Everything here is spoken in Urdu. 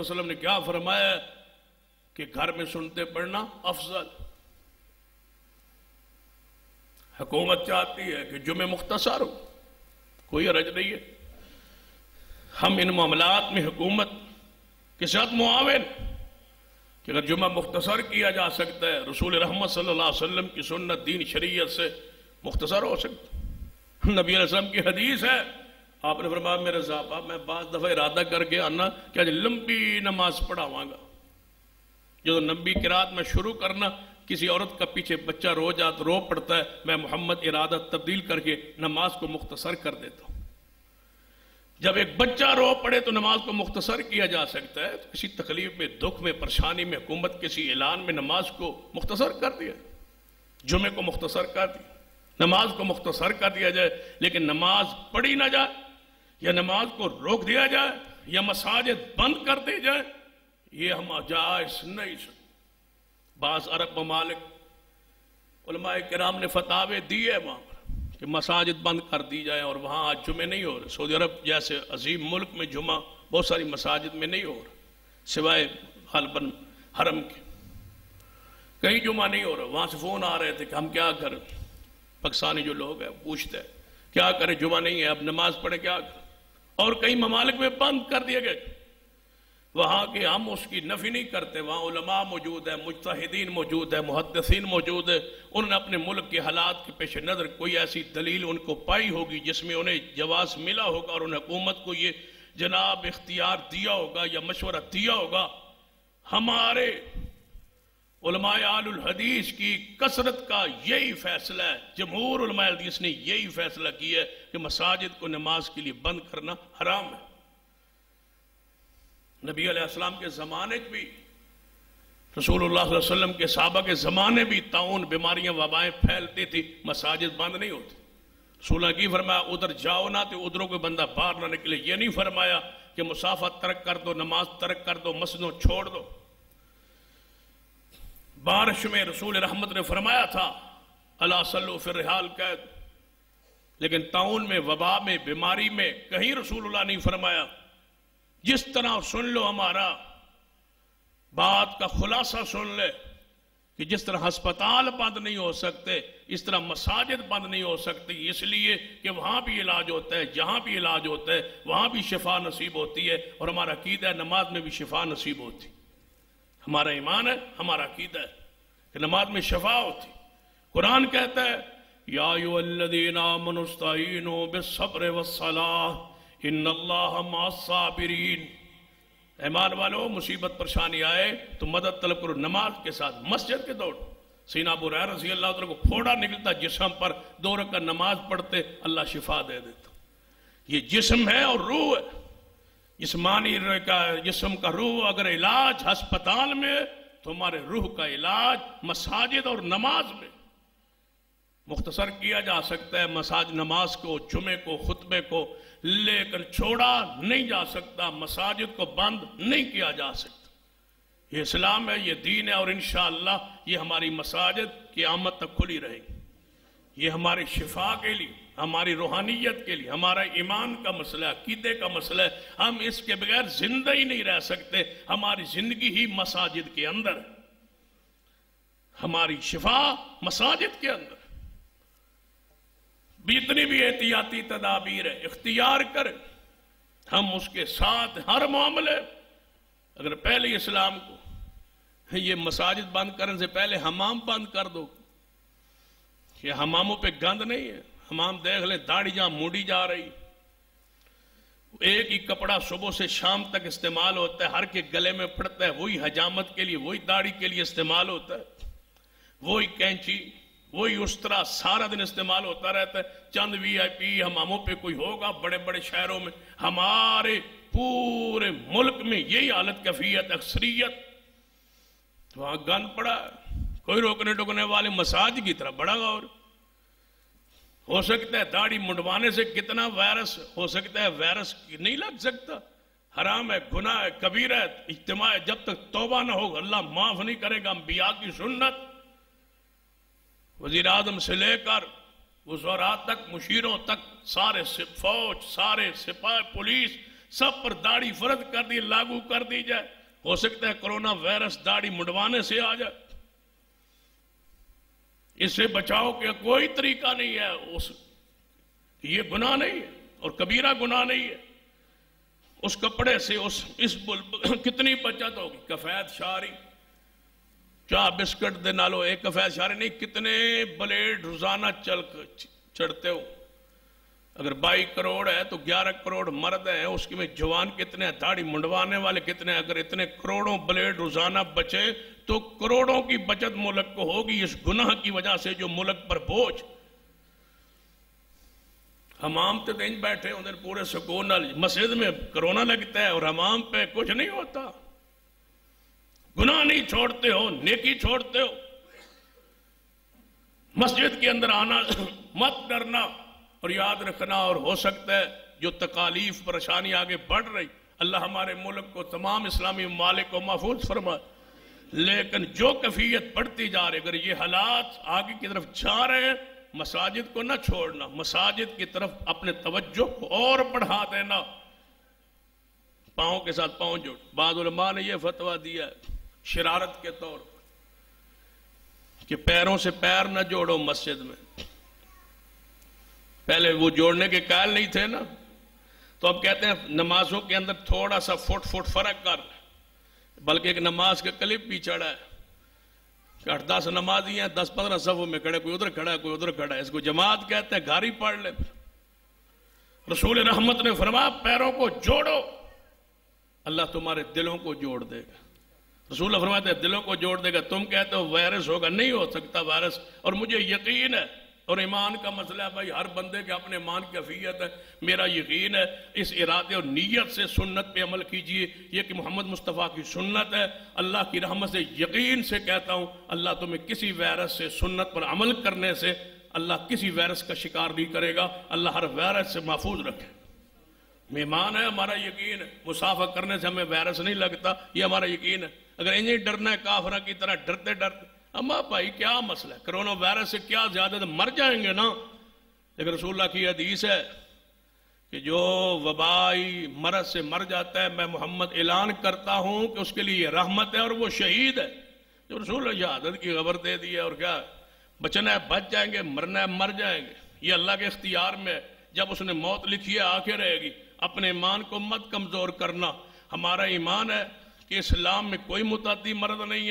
علیہ وسلم نے کیا فرمایا کہ گھر میں سنتے پڑھنا افضل. حکومت چاہتی ہے کہ جمعہ مختصر ہو، کوئی حرج نہیں ہے. ہم ان معاملات میں حکومت کے ساتھ معاون کہ اگر جمعہ مختصر کیا جا سکتا ہے، رسول رحمت صلی اللہ علیہ وسلم کی سنت دین شریعت سے مختصر ہو سکتا ہے. نبی علیہ السلام کی حدیث ہے، آپ نے فرمایا میرے صاحب میں بعض دفعہ ارادہ کر کے آنا کہ آج لمبی نماز پڑھاواں گا. جو نبی قرات میں شروع کرنا، کسی عورت کا پیچھے بچہ رو پڑتا ہے، میں محمد ارادہ تبدیل کر کے نماز کو مختصر کر دیتا ہوں. جب ایک بچہ رو پڑے تو نماز کو مختصر کیا جا سکتا ہے. تو کسی تکلیف میں، دکھ میں، پریشانی میں حکومت کسی اعلان میں نماز کو مختصر کر دیا، جمعے کو مختصر کر دیا، نماز کو مختصر کر دیا جائے. لیکن نماز پڑھی نہ جائے یا نماز کو روک دیا جائے یا مساجد بند کر دی جائے، یہ ہم جائز نہیں. بعض عرب ممالک علماء کرام نے فتاوے دیے وہاں پر کہ مساجد بند کر دی جائے اور وہاں آج جمعے نہیں ہو رہے. سعودی عرب جیسے عظیم ملک میں جمعہ بہت ساری مساجد میں نہیں ہو رہا، سوائے غالباً حرم کے کہیں جمعہ نہیں ہو رہا. وہاں سے فون آ رہے تھے کہ ہم کیا کریں، پاکستانی جو لوگ ہیں پوچھتے ہیں کیا کریں، جمعہ نہیں ہے اب نماز پڑھے کیا کریں. اور کئی ممالک میں بند کر دیے گئے. وہاں کے ہم اس کی نفی نہیں کرتے، وہاں علماء موجود ہیں، مجتہدین موجود ہیں، محدثین موجود ہیں. انہوں نے اپنے ملک کے حالات کے پیش نظر کوئی ایسی دلیل ان کو پائی ہوگی جس میں انہیں جواز ملا ہوگا اور انہیں حکومت کو یہ جناب اختیار دیا ہوگا یا مشورہ دیا ہوگا. ہمارے علماء اہل الحدیث کی کثرت کا یہی فیصلہ ہے، جمہور علماء الحدیث نے یہی فیصلہ کیا ہے کہ مساجد کو نماز کے لیے بند کرنا حرام ہے. نبی علیہ السلام کے زمانے بھی، رسول اللہ صلی اللہ علیہ وسلم کے صحابہ کے زمانے بھی طاعون بیماریاں وبائیں پھیلتی تھی، مساجد بند نہیں ہوتی. رسول اللہ کی فرمایا ادھر جاؤ نہ تو ادھروں کوئی بندہ باہر نہ نکلے. یہ نہیں فرمایا کہ مسافت ترک کر دو، نماز ترک کر دو، مسجدوں چھوڑ دو. بارش میں رسول رحمت نے فرمایا تھا الا صلوا فی الرحال قید، لیکن طاعون میں، وبا میں، بیماری میں کہیں رسول اللہ نہیں فرمایا. جس طرح سن لو، ہمارا بات کا خلاصہ سن لے کہ جس طرح ہسپتال بند نہیں ہو سکتے اس طرح مساجد بند نہیں ہو سکتی، اس لیے کہ وہاں بھی علاج ہوتا ہے، جہاں بھی علاج ہوتا ہے وہاں بھی شفا نصیب ہوتی ہے. اور ہمارا عقیدہ ہے نماز میں بھی شفا نصیب ہوتی. ہمارا ایمان ہے، ہمارا عقیدہ ہے کہ نماز میں شفا ہوتی. قرآن کہتا ہے یا ایھا الذین آمنوا استعینوا بالصبر والصلاۃ ان اللہ مع الصابرین. ایمان والو، مصیبت پریشانی آئے تو مدد طلب کرو نماز کے ساتھ، مسجد کے دوڑ. سیدنا ابو ہریرہ رضی اللہ عنہ کو پھوڑا نکلتا جسم پر، 2 رکعت نماز پڑھتے اللہ شفا دے دیتا. یہ جسم ہے اور روح ہے، جسمانی جسم کا روح اگر علاج ہسپتال میں تو ہمارے روح کا علاج مساجد اور نماز میں مختصر کیا جا سکتا ہے. مساجد نماز کو، جمعے کو، خطبے کو لے کر چھوڑا نہیں جا سکتا، مساجد کو بند نہیں کیا جا سکتا. یہ اسلام ہے، یہ دین ہے، اور انشاءاللہ یہ ہماری مساجد قیامت تک کھلی رہے گی. یہ ہماری شفا کے لیے، ہماری روحانیت کے لیے، ہمارا ایمان کا مسئلہ، عقیدے کا مسئلہ ہے. ہم اس کے بغیر زندہ ہی نہیں رہ سکتے. ہماری زندگی ہی مساجد کے اندر ہے، ہماری شفا مساجد کے اندر. اتنی بھی احتیاطی تدابیر ہے، اختیار کریں ہم اس کے ساتھ ہر معاملے. اگر پہلے اسلام کو یہ مساجد بند کرنے سے پہلے حمام بند کر دو، یہ حماموں پہ گند نہیں ہے. حمام دیکھ لیں، داڑھی جہاں مونڈی جا رہی، ایک ہی کپڑا صبح سے شام تک استعمال ہوتا ہے، ہر کے گلے میں پڑتا ہے، وہی حجامت کے لیے، وہی داڑھی کے لیے استعمال ہوتا ہے، وہی کینچی، وہی اس طرح سارا دن استعمال ہوتا رہتا ہے. چند وی آئی پی حماموں پہ کوئی ہوگا بڑے بڑے شہروں میں، ہمارے پورے ملک میں یہی حالت کیفیت اکثریت. وہاں گند پڑا ہے، کوئی روکنے ٹوکنے والے مساجد کی طرح بڑا غور. ہو سکتا ہے داڑھی منڈوانے سے کتنا وائرس ہو سکتا ہے، وائرس نہیں لگ سکتا. حرام ہے، گناہ ہے، کبیرہ ہے، اجتماع ہے. جب تک توبہ نہ ہو اللہ معاف نہیں کرے گا. انبیاء کی سنت، وزیر اعظم سے لے کر وزراء تک، مشیروں تک، سارے فوج، سارے سپاہ، پولیس، سب پر داڑھی فرض کر دی، لاگو کر دی جائے، ہو سکتا ہے کرونا وائرس داڑھی منڈوانے سے آ جائے، اس سے بچاؤ کے کوئی طریقہ نہیں ہے، یہ گناہ نہیں ہے اور کبیرہ گناہ نہیں ہے۔ اس کپڑے سے کتنی بچت ہوگی، کفایت شاری چاہ بسکٹ دے نالو ایک کفایت شاری نہیں، کتنے بلیڈ روزانہ چڑھتے ہو۔ اگر 22 کروڑ ہے تو 11 کروڑ مرد ہیں، اس کی میں جوان کتنے ہیں، داڑھی منڈوانے والے کتنے ہیں۔ اگر اتنے کروڑوں بلیڈ روزانہ بچے تو کروڑوں کی بچت ملک کو ہوگی اس گناہ کی وجہ سے جو ملک پر بوجھ۔ حمام تے دن بیٹھے ہوندے پورے سکون نال، مسجد میں کرونا لگتا ہے اور حمام پہ کچھ نہیں ہوتا۔ گناہ نہیں چھوڑتے ہو، نیکی چھوڑتے ہو۔ مسجد کے اندر آنا مت ڈرنا، اور یاد رکھنا، اور ہو سکتا ہے جو تکالیف پریشانی آگے بڑھ رہی، اللہ ہمارے ملک کو تمام اسلامی ممالک کو محفوظ فرمائے، لیکن جو کیفیت بڑھتی جا رہی، اگر یہ حالات آگے کی طرف جا رہے ہیں، مساجد کو نہ چھوڑنا، مساجد کی طرف اپنے توجہ کو اور بڑھا دینا، پاؤں کے ساتھ پاؤں جوڑ۔ بعض علماء نے یہ فتویٰ دیا ہے شرارت کے طور پر کہ پیروں سے پیر نہ جوڑو مسجد میں۔ پہلے وہ جوڑنے کے قائل نہیں تھے نا، تو اب کہتے ہیں نمازوں کے اندر تھوڑا سا فٹ فرق کر، بلکہ ایک نماز کا کلپ بھی چڑھا ہے کہ 8-10 نمازی ہیں، 10-15 صفوں میں کھڑے، کوئی ادھر کھڑا ہے کوئی ادھر کھڑا ہے، اس کو جماعت کہتے ہیں، گھر ہی پڑھ لے۔ رسول رحمت نے فرمایا پیروں کو جوڑو، اللہ تمہارے دلوں کو جوڑ دے گا۔ رسول اللہ فرماتے ہیں دلوں کو جوڑ دے گا، تم کہتے ہو وائرس ہوگا، نہیں ہو سکتا وائرس، اور مجھے یقین ہے، اور ایمان کا مسئلہ ہے بھائی، ہر بندے کے اپنے ایمان کی کیفیت ہے، میرا یقین ہے اس ارادے اور نیت سے سنت پہ عمل کیجئے، یہ کہ محمد مصطفیٰ کی سنت ہے، اللہ کی رحمت سے یقین سے کہتا ہوں اللہ تمہیں کسی وائرس سے، سنت پر عمل کرنے سے اللہ کسی وائرس کا شکار نہیں کرے گا، اللہ ہر وائرس سے محفوظ رکھے۔ ایمان ہے، ہمارا یقین ہے، مسافہ کرنے سے ہمیں وائرس نہیں لگتا، یہ ہمارا یقین ہے۔ اگر انہیں ڈرنا ہے کافرہ کی طرح ڈرتے ڈرتے، اما بھائی کیا مسئلہ ہے، کرونا وائرس سے کیا زیادہ تو مر جائیں گے نا، لیکن رسول اللہ کی حدیث ہے کہ جو وبائی مرض سے مر جاتا ہے میں محمد اعلان کرتا ہوں کہ اس کے لیے یہ رحمت ہے اور وہ شہید ہے۔ جو رسول اللہ شہادت کی خبر دے دی ہے، اور کیا بچنا ہے بچ جائیں گے، مرنا ہے مر جائیں گے، یہ اللہ کے اختیار میں ہے، جب اس نے موت لکھی ہے آ کے رہے گی۔ اپنے ایمان کو مت کمزور کرنا، ہمارا ایمان ہے کہ اسلام میں کوئی متعدی مرض نہیں ہے۔